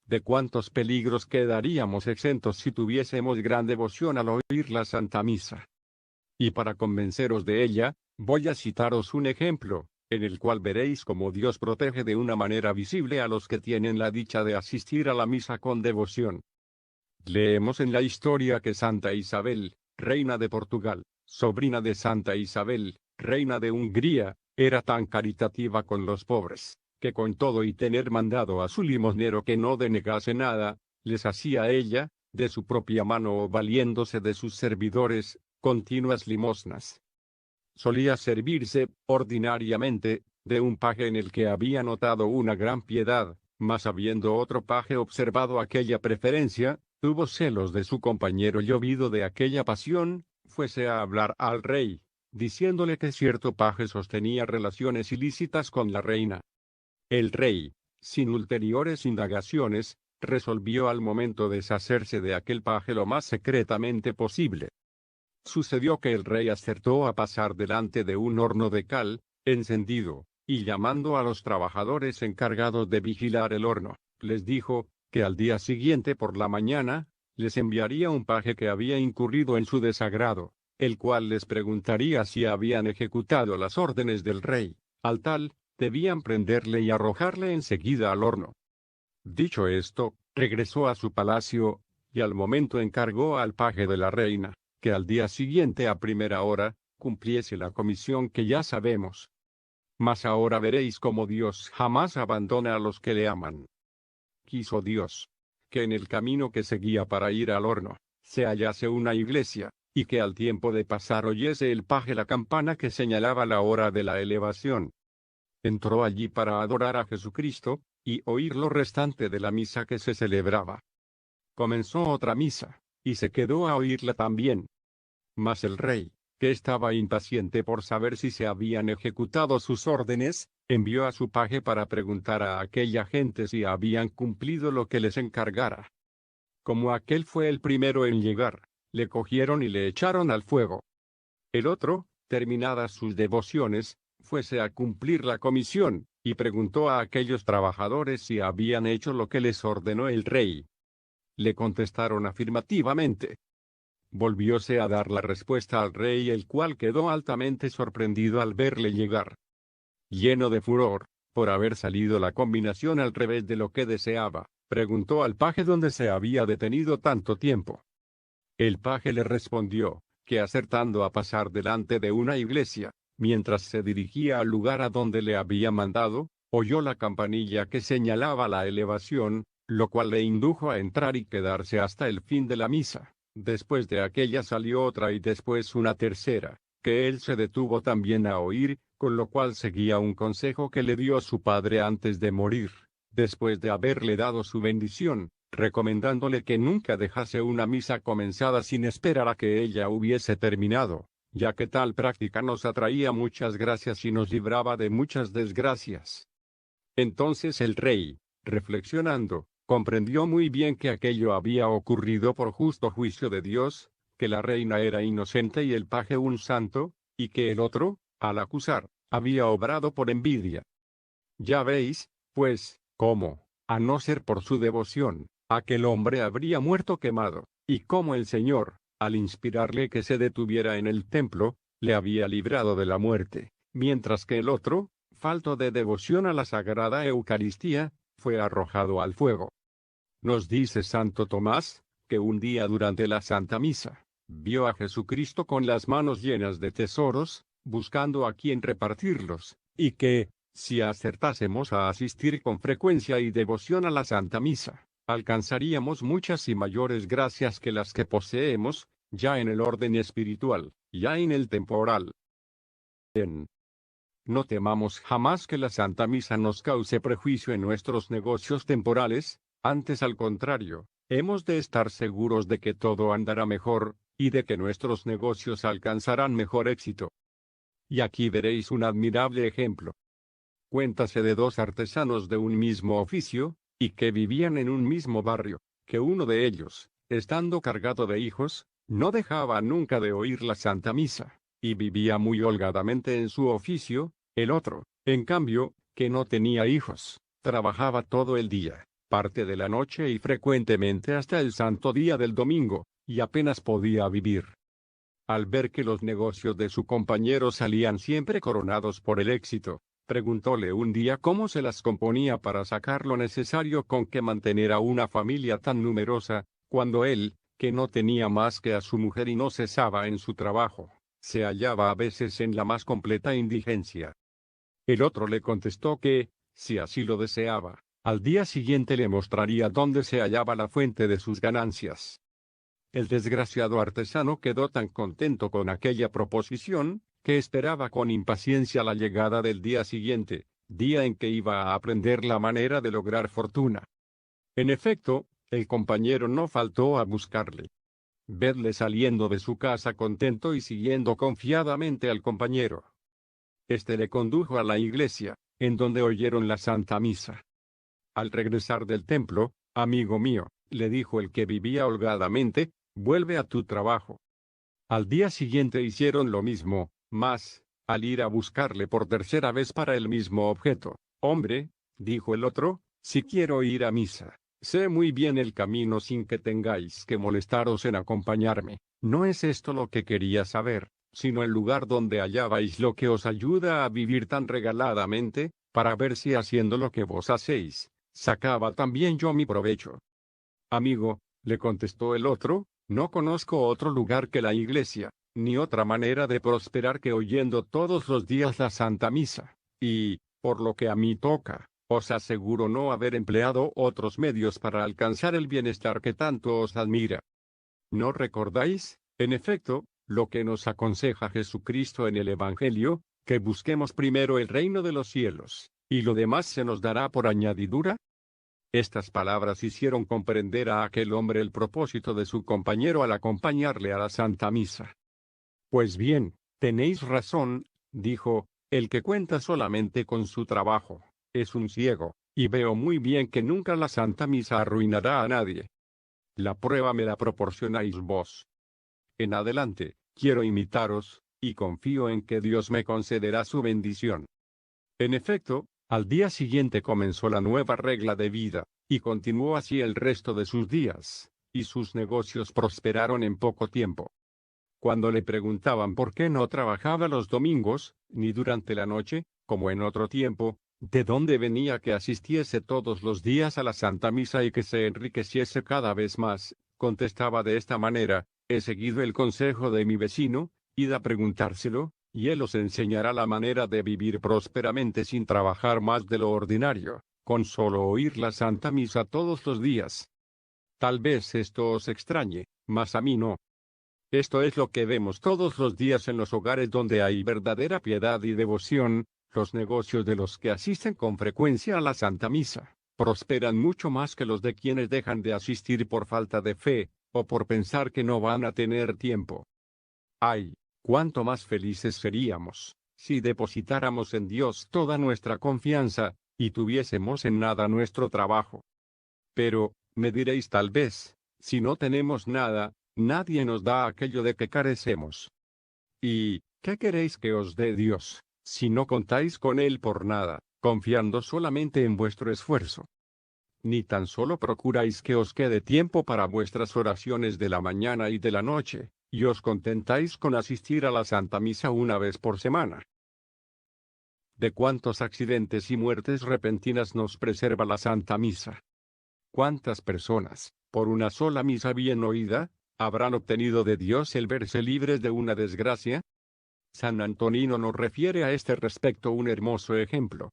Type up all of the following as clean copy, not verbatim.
de cuántos peligros quedaríamos exentos si tuviésemos gran devoción al oír la Santa Misa. Y para convenceros de ella, voy a citaros un ejemplo, en el cual veréis cómo Dios protege de una manera visible a los que tienen la dicha de asistir a la misa con devoción. Leemos en la historia que Santa Isabel, reina de Portugal, sobrina de Santa Isabel, reina de Hungría, era tan caritativa con los pobres, que con todo y tener mandado a su limosnero que no denegase nada, les hacía ella, de su propia mano o valiéndose de sus servidores, continuas limosnas. Solía servirse, ordinariamente, de un paje en el que había notado una gran piedad, mas habiendo otro paje observado aquella preferencia, tuvo celos de su compañero y oído de aquella pasión, fuese a hablar al rey, diciéndole que cierto paje sostenía relaciones ilícitas con la reina. El rey, sin ulteriores indagaciones, resolvió al momento deshacerse de aquel paje lo más secretamente posible. Sucedió que el rey acertó a pasar delante de un horno de cal, encendido, y llamando a los trabajadores encargados de vigilar el horno, les dijo, que al día siguiente por la mañana, les enviaría un paje que había incurrido en su desagrado, el cual les preguntaría si habían ejecutado las órdenes del rey. Al tal, debían prenderle y arrojarle enseguida al horno. Dicho esto, regresó a su palacio, y al momento encargó al paje de la reina, que al día siguiente a primera hora, cumpliese la comisión que ya sabemos. Mas ahora veréis cómo Dios jamás abandona a los que le aman. Quiso Dios, que en el camino que seguía para ir al horno, se hallase una iglesia, y que al tiempo de pasar oyese el paje la campana que señalaba la hora de la elevación. Entró allí para adorar a Jesucristo, y oír lo restante de la misa que se celebraba. Comenzó otra misa, y se quedó a oírla también. Mas el rey, que estaba impaciente por saber si se habían ejecutado sus órdenes, envió a su paje para preguntar a aquella gente si habían cumplido lo que les encargara. Como aquel fue el primero en llegar, le cogieron y le echaron al fuego. El otro, terminadas sus devociones, fuese a cumplir la comisión, y preguntó a aquellos trabajadores si habían hecho lo que les ordenó el rey. Le contestaron afirmativamente. Volvióse a dar la respuesta al rey, el cual quedó altamente sorprendido al verle llegar. Lleno de furor, por haber salido la combinación al revés de lo que deseaba, preguntó al paje dónde se había detenido tanto tiempo. El paje le respondió, que acertando a pasar delante de una iglesia, mientras se dirigía al lugar a donde le había mandado, oyó la campanilla que señalaba la elevación, lo cual le indujo a entrar y quedarse hasta el fin de la misa. Después de aquella salió otra y después una tercera, que él se detuvo también a oír, con lo cual seguía un consejo que le dio su padre antes de morir, después de haberle dado su bendición, recomendándole que nunca dejase una misa comenzada sin esperar a que ella hubiese terminado, ya que tal práctica nos atraía muchas gracias y nos libraba de muchas desgracias. Entonces el rey, reflexionando, comprendió muy bien que aquello había ocurrido por justo juicio de Dios, que la reina era inocente y el paje un santo, y que el otro, al acusar, había obrado por envidia. Ya veis, pues, cómo, a no ser por su devoción, aquel hombre habría muerto quemado, y cómo el Señor, al inspirarle que se detuviera en el templo, le había librado de la muerte, mientras que el otro, falto de devoción a la Sagrada Eucaristía, fue arrojado al fuego. Nos dice Santo Tomás, que un día durante la Santa Misa, vio a Jesucristo con las manos llenas de tesoros, buscando a quien repartirlos, y que, si acertásemos a asistir con frecuencia y devoción a la Santa Misa, alcanzaríamos muchas y mayores gracias que las que poseemos, ya en el orden espiritual, ya en el temporal. No temamos jamás que la Santa Misa nos cause prejuicio en nuestros negocios temporales, antes al contrario, hemos de estar seguros de que todo andará mejor, y de que nuestros negocios alcanzarán mejor éxito. Y aquí veréis un admirable ejemplo. Cuéntase de dos artesanos de un mismo oficio, y que vivían en un mismo barrio, que uno de ellos, estando cargado de hijos, no dejaba nunca de oír la Santa Misa, y vivía muy holgadamente en su oficio. El otro, en cambio, que no tenía hijos, trabajaba todo el día, parte de la noche y frecuentemente hasta el santo día del domingo, y apenas podía vivir. Al ver que los negocios de su compañero salían siempre coronados por el éxito, preguntóle un día cómo se las componía para sacar lo necesario con que mantener a una familia tan numerosa, cuando él, que no tenía más que a su mujer y no cesaba en su trabajo, se hallaba a veces en la más completa indigencia. El otro le contestó que, si así lo deseaba, al día siguiente le mostraría dónde se hallaba la fuente de sus ganancias. El desgraciado artesano quedó tan contento con aquella proposición, que esperaba con impaciencia la llegada del día siguiente, día en que iba a aprender la manera de lograr fortuna. En efecto, el compañero no faltó a buscarle. Vedle saliendo de su casa contento y siguiendo confiadamente al compañero. Este le condujo a la iglesia, en donde oyeron la Santa Misa. Al regresar del templo, amigo mío, le dijo el que vivía holgadamente, vuelve a tu trabajo. Al día siguiente hicieron lo mismo, mas, al ir a buscarle por tercera vez para el mismo objeto, hombre, dijo el otro, si quiero ir a misa, sé muy bien el camino sin que tengáis que molestaros en acompañarme. No es esto lo que quería saber, sino el lugar donde hallabais lo que os ayuda a vivir tan regaladamente, para ver si haciendo lo que vos hacéis, sacaba también yo mi provecho. Amigo, le contestó el otro, no conozco otro lugar que la iglesia, ni otra manera de prosperar que oyendo todos los días la Santa Misa, y, por lo que a mí toca, os aseguro no haber empleado otros medios para alcanzar el bienestar que tanto os admira. ¿No recordáis, en efecto, lo que nos aconseja Jesucristo en el Evangelio, que busquemos primero el reino de los cielos, y lo demás se nos dará por añadidura? Estas palabras hicieron comprender a aquel hombre el propósito de su compañero al acompañarle a la Santa Misa. Pues bien, tenéis razón, dijo, el que cuenta solamente con su trabajo, es un ciego, y veo muy bien que nunca la Santa Misa arruinará a nadie. La prueba me la proporcionáis vos. En adelante, quiero imitaros, y confío en que Dios me concederá su bendición. En efecto, al día siguiente comenzó la nueva regla de vida, y continuó así el resto de sus días, y sus negocios prosperaron en poco tiempo. Cuando le preguntaban por qué no trabajaba los domingos, ni durante la noche, como en otro tiempo, de dónde venía que asistiese todos los días a la Santa Misa y que se enriqueciese cada vez más, contestaba de esta manera, he seguido el consejo de mi vecino, id a preguntárselo, y él os enseñará la manera de vivir prósperamente sin trabajar más de lo ordinario, con solo oír la Santa Misa todos los días. Tal vez esto os extrañe, mas a mí no. Esto es lo que vemos todos los días en los hogares donde hay verdadera piedad y devoción, los negocios de los que asisten con frecuencia a la Santa Misa, prosperan mucho más que los de quienes dejan de asistir por falta de fe, o por pensar que no van a tener tiempo. ¡Ay! Cuánto más felices seríamos, si depositáramos en Dios toda nuestra confianza, y tuviésemos en nada nuestro trabajo. Pero, me diréis tal vez, si no tenemos nada, nadie nos da aquello de que carecemos. ¿Y qué queréis que os dé Dios, si no contáis con Él por nada, confiando solamente en vuestro esfuerzo? Ni tan solo procuráis que os quede tiempo para vuestras oraciones de la mañana y de la noche, y os contentáis con asistir a la Santa Misa una vez por semana. ¿De cuántos accidentes y muertes repentinas nos preserva la Santa Misa? ¿Cuántas personas, por una sola misa bien oída, habrán obtenido de Dios el verse libres de una desgracia? San Antonino nos refiere a este respecto un hermoso ejemplo.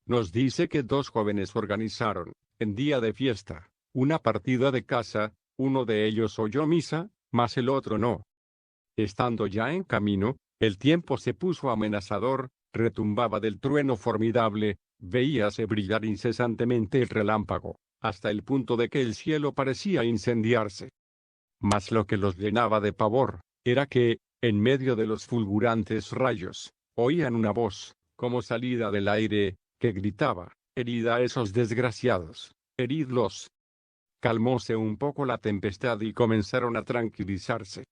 Nos dice que dos jóvenes organizaron, en día de fiesta, una partida de caza, uno de ellos oyó misa, mas el otro no. Estando ya en camino, el tiempo se puso amenazador, retumbaba del trueno formidable, veíase brillar incesantemente el relámpago, hasta el punto de que el cielo parecía incendiarse. Mas lo que los llenaba de pavor, era que, en medio de los fulgurantes rayos, oían una voz, como salida del aire, que gritaba, «Herid a esos desgraciados, heridlos». Calmóse un poco la tempestad y comenzaron a tranquilizarse.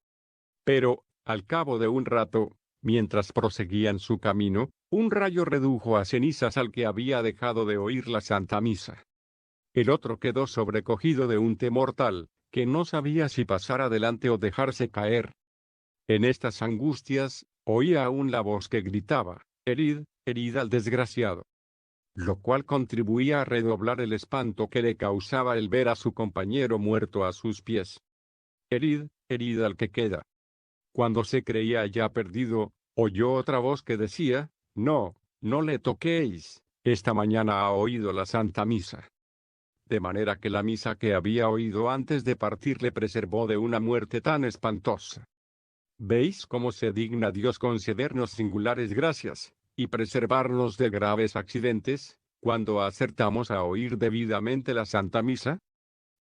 Pero, al cabo de un rato, mientras proseguían su camino, un rayo redujo a cenizas al que había dejado de oír la Santa Misa. El otro quedó sobrecogido de un temor tal, que no sabía si pasar adelante o dejarse caer. En estas angustias, oía aún la voz que gritaba, «Herid, herid al desgraciado», lo cual contribuía a redoblar el espanto que le causaba el ver a su compañero muerto a sus pies. «Herid, herid al que queda». Cuando se creía ya perdido, oyó otra voz que decía, «No, no le toquéis, esta mañana ha oído la Santa Misa». De manera que la misa que había oído antes de partir le preservó de una muerte tan espantosa. ¿Veis cómo se digna Dios concedernos singulares gracias, y preservarnos de graves accidentes, cuando acertamos a oír debidamente la Santa Misa?